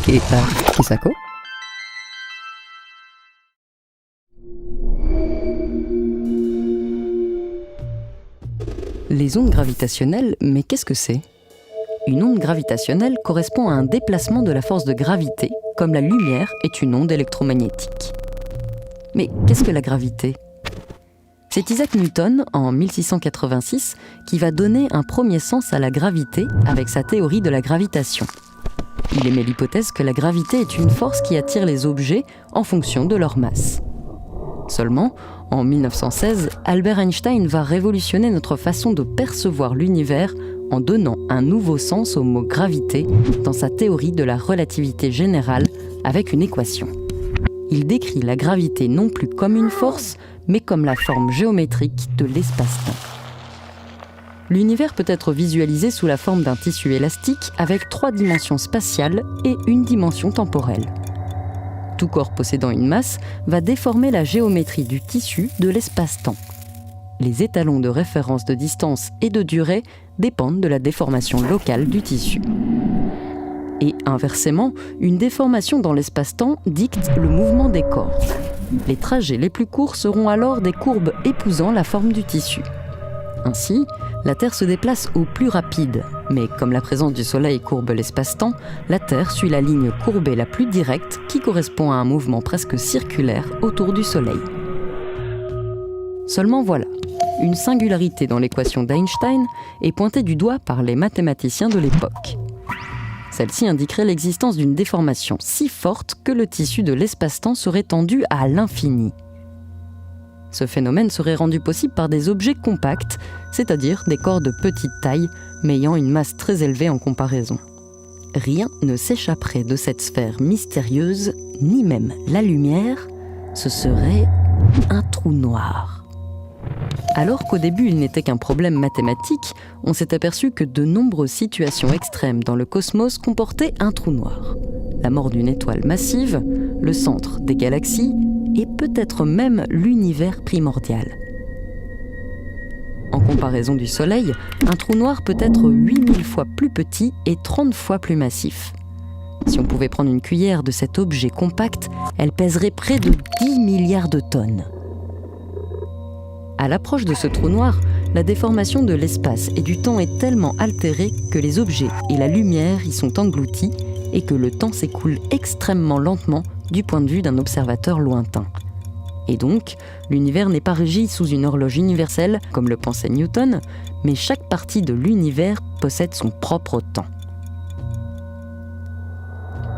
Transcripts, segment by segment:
Kisako. Les ondes gravitationnelles, mais qu'est-ce que c'est ? Une onde gravitationnelle correspond à un déplacement de la force de gravité, comme la lumière est une onde électromagnétique. Mais qu'est-ce que la gravité ? C'est Isaac Newton, en 1686, qui va donner un premier sens à la gravité avec sa théorie de la gravitation. Il émet l'hypothèse que la gravité est une force qui attire les objets en fonction de leur masse. Seulement, en 1916, Albert Einstein va révolutionner notre façon de percevoir l'univers en donnant un nouveau sens au mot gravité dans sa théorie de la relativité générale avec une équation. Il décrit la gravité non plus comme une force, mais comme la forme géométrique de l'espace-temps. L'univers peut être visualisé sous la forme d'un tissu élastique avec 3 dimensions spatiales et une dimension temporelle. Tout corps possédant une masse va déformer la géométrie du tissu de l'espace-temps. Les étalons de référence de distance et de durée dépendent de la déformation locale du tissu. Et inversement, une déformation dans l'espace-temps dicte le mouvement des corps. Les trajets les plus courts seront alors des courbes épousant la forme du tissu. Ainsi, la Terre se déplace au plus rapide, mais comme la présence du Soleil courbe l'espace-temps, la Terre suit la ligne courbée la plus directe qui correspond à un mouvement presque circulaire autour du Soleil. Seulement voilà, une singularité dans l'équation d'Einstein est pointée du doigt par les mathématiciens de l'époque. Celle-ci indiquerait l'existence d'une déformation si forte que le tissu de l'espace-temps serait tendu à l'infini. Ce phénomène serait rendu possible par des objets compacts, c'est-à-dire des corps de petite taille, mais ayant une masse très élevée en comparaison. Rien ne s'échapperait de cette sphère mystérieuse, ni même la lumière, ce serait un trou noir. Alors qu'au début il n'était qu'un problème mathématique, on s'est aperçu que de nombreuses situations extrêmes dans le cosmos comportaient un trou noir. La mort d'une étoile massive, le centre des galaxies, et peut-être même l'univers primordial. En comparaison du Soleil, un trou noir peut être 8000 fois plus petit et 30 fois plus massif. Si on pouvait prendre une cuillère de cet objet compact, elle pèserait près de 10 milliards de tonnes. À l'approche de ce trou noir, la déformation de l'espace et du temps est tellement altérée que les objets et la lumière y sont engloutis et que le temps s'écoule extrêmement lentement du point de vue d'un observateur lointain. Et donc, l'univers n'est pas régi sous une horloge universelle, comme le pensait Newton, mais chaque partie de l'univers possède son propre temps.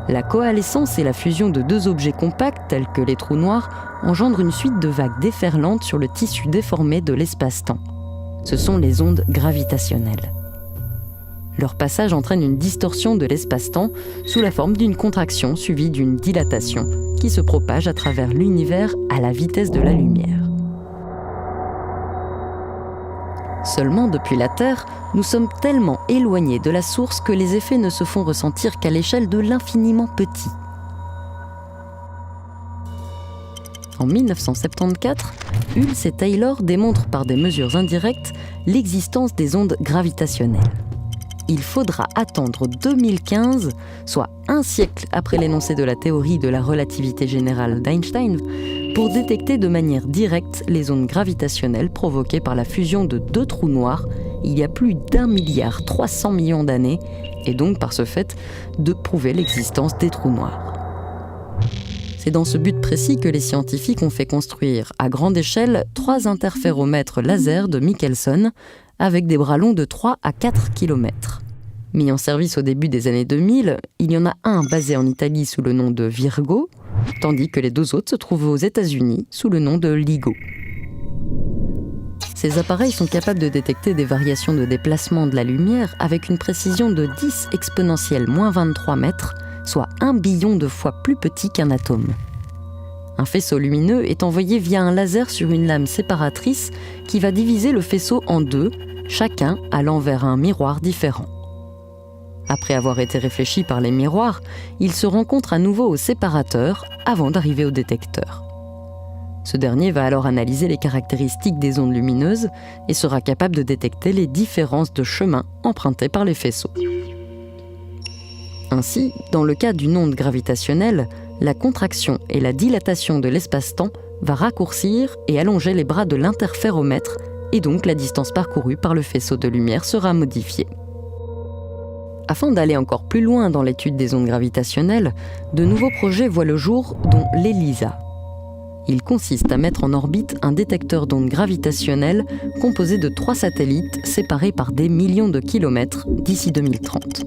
La coalescence et la fusion de 2 objets compacts, tels que les trous noirs, engendrent une suite de vagues déferlantes sur le tissu déformé de l'espace-temps. Ce sont les ondes gravitationnelles. Leur passage entraîne une distorsion de l'espace-temps sous la forme d'une contraction suivie d'une dilatation qui se propage à travers l'univers à la vitesse de la lumière. Seulement, depuis la Terre, nous sommes tellement éloignés de la source que les effets ne se font ressentir qu'à l'échelle de l'infiniment petit. En 1974, Hulse et Taylor démontrent par des mesures indirectes l'existence des ondes gravitationnelles. Il faudra attendre 2015, soit un siècle après l'énoncé de la théorie de la relativité générale d'Einstein, pour détecter de manière directe les ondes gravitationnelles provoquées par la fusion de 2 trous noirs il y a plus d'1,3 milliard d'années, et donc par ce fait de prouver l'existence des trous noirs. C'est dans ce but précis que les scientifiques ont fait construire à grande échelle 3 interféromètres laser de Michelson avec des bras longs de 3 à 4 km. Mis en service au début des années 2000, il y en a un basé en Italie sous le nom de Virgo, tandis que les 2 autres se trouvent aux États-Unis sous le nom de LIGO. Ces appareils sont capables de détecter des variations de déplacement de la lumière avec une précision de 10 exponentielle moins 23 mètres, soit 1 billion de fois plus petit qu'un atome. Un faisceau lumineux est envoyé via un laser sur une lame séparatrice qui va diviser le faisceau en 2, chacun allant vers un miroir différent. Après avoir été réfléchi par les miroirs, il se rencontre à nouveau au séparateur avant d'arriver au détecteur. Ce dernier va alors analyser les caractéristiques des ondes lumineuses et sera capable de détecter les différences de chemin empruntées par les faisceaux. Ainsi, dans le cas d'une onde gravitationnelle, la contraction et la dilatation de l'espace-temps va raccourcir et allonger les bras de l'interféromètre, et donc la distance parcourue par le faisceau de lumière sera modifiée. Afin d'aller encore plus loin dans l'étude des ondes gravitationnelles, de nouveaux projets voient le jour, dont l'ELISA. Il consiste à mettre en orbite un détecteur d'ondes gravitationnelles composé de 3 satellites séparés par des millions de kilomètres d'ici 2030.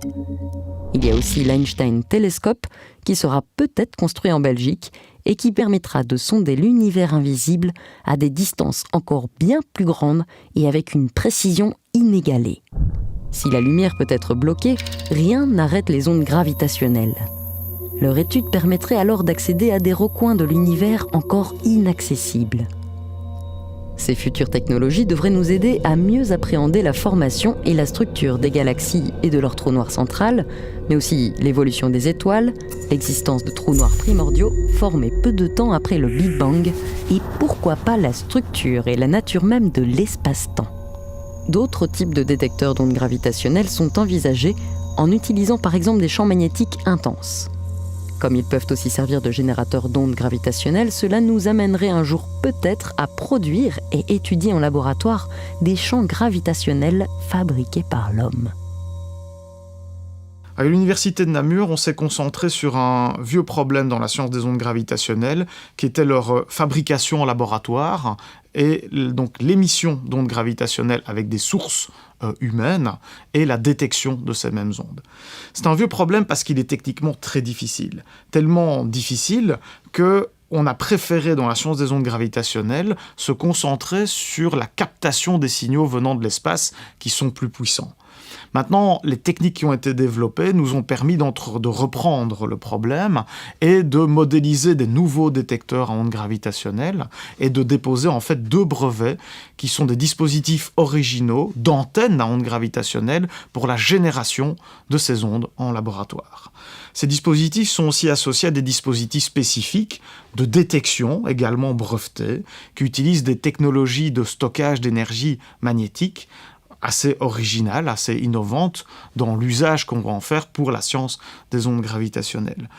Il y a aussi l'Einstein Telescope, qui sera peut-être construit en Belgique et qui permettra de sonder l'univers invisible à des distances encore bien plus grandes et avec une précision inégalée. Si la lumière peut être bloquée, rien n'arrête les ondes gravitationnelles. Leur étude permettrait alors d'accéder à des recoins de l'univers encore inaccessibles. Ces futures technologies devraient nous aider à mieux appréhender la formation et la structure des galaxies et de leur trou noir central, mais aussi l'évolution des étoiles, l'existence de trous noirs primordiaux formés peu de temps après le Big Bang, et pourquoi pas la structure et la nature même de l'espace-temps. D'autres types de détecteurs d'ondes gravitationnelles sont envisagés en utilisant par exemple des champs magnétiques intenses. Comme ils peuvent aussi servir de générateurs d'ondes gravitationnelles, cela nous amènerait un jour peut-être à produire et étudier en laboratoire des champs gravitationnels fabriqués par l'homme. À l'université de Namur, on s'est concentré sur un vieux problème dans la science des ondes gravitationnelles, qui était leur fabrication en laboratoire, et donc l'émission d'ondes gravitationnelles avec des sources humaines, et la détection de ces mêmes ondes. C'est un vieux problème parce qu'il est techniquement très difficile. Tellement difficile qu'on a préféré, dans la science des ondes gravitationnelles, se concentrer sur la captation des signaux venant de l'espace qui sont plus puissants. Maintenant, les techniques qui ont été développées nous ont permis de reprendre le problème et de modéliser des nouveaux détecteurs à ondes gravitationnelles et de déposer en fait 2 brevets qui sont des dispositifs originaux d'antennes à ondes gravitationnelles pour la génération de ces ondes en laboratoire. Ces dispositifs sont aussi associés à des dispositifs spécifiques de détection, également brevetés, qui utilisent des technologies de stockage d'énergie magnétique assez originale, assez innovante dans l'usage qu'on va en faire pour la science des ondes gravitationnelles.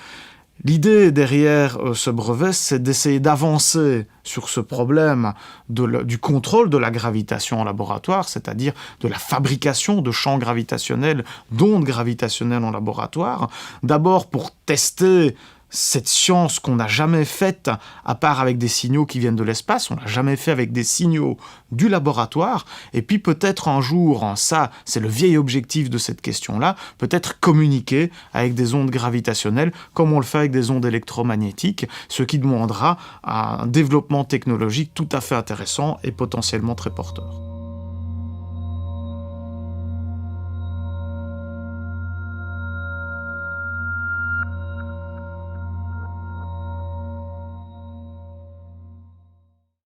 L'idée derrière ce brevet, c'est d'essayer d'avancer sur ce problème du contrôle de la gravitation en laboratoire, c'est-à-dire de la fabrication de champs gravitationnels, d'ondes gravitationnelles en laboratoire, d'abord pour tester cette science qu'on n'a jamais faite, à part avec des signaux qui viennent de l'espace, on l'a jamais fait avec des signaux du laboratoire, et puis peut-être un jour, ça c'est le vieil objectif de cette question-là, peut-être communiquer avec des ondes gravitationnelles, comme on le fait avec des ondes électromagnétiques, ce qui demandera un développement technologique tout à fait intéressant et potentiellement très porteur.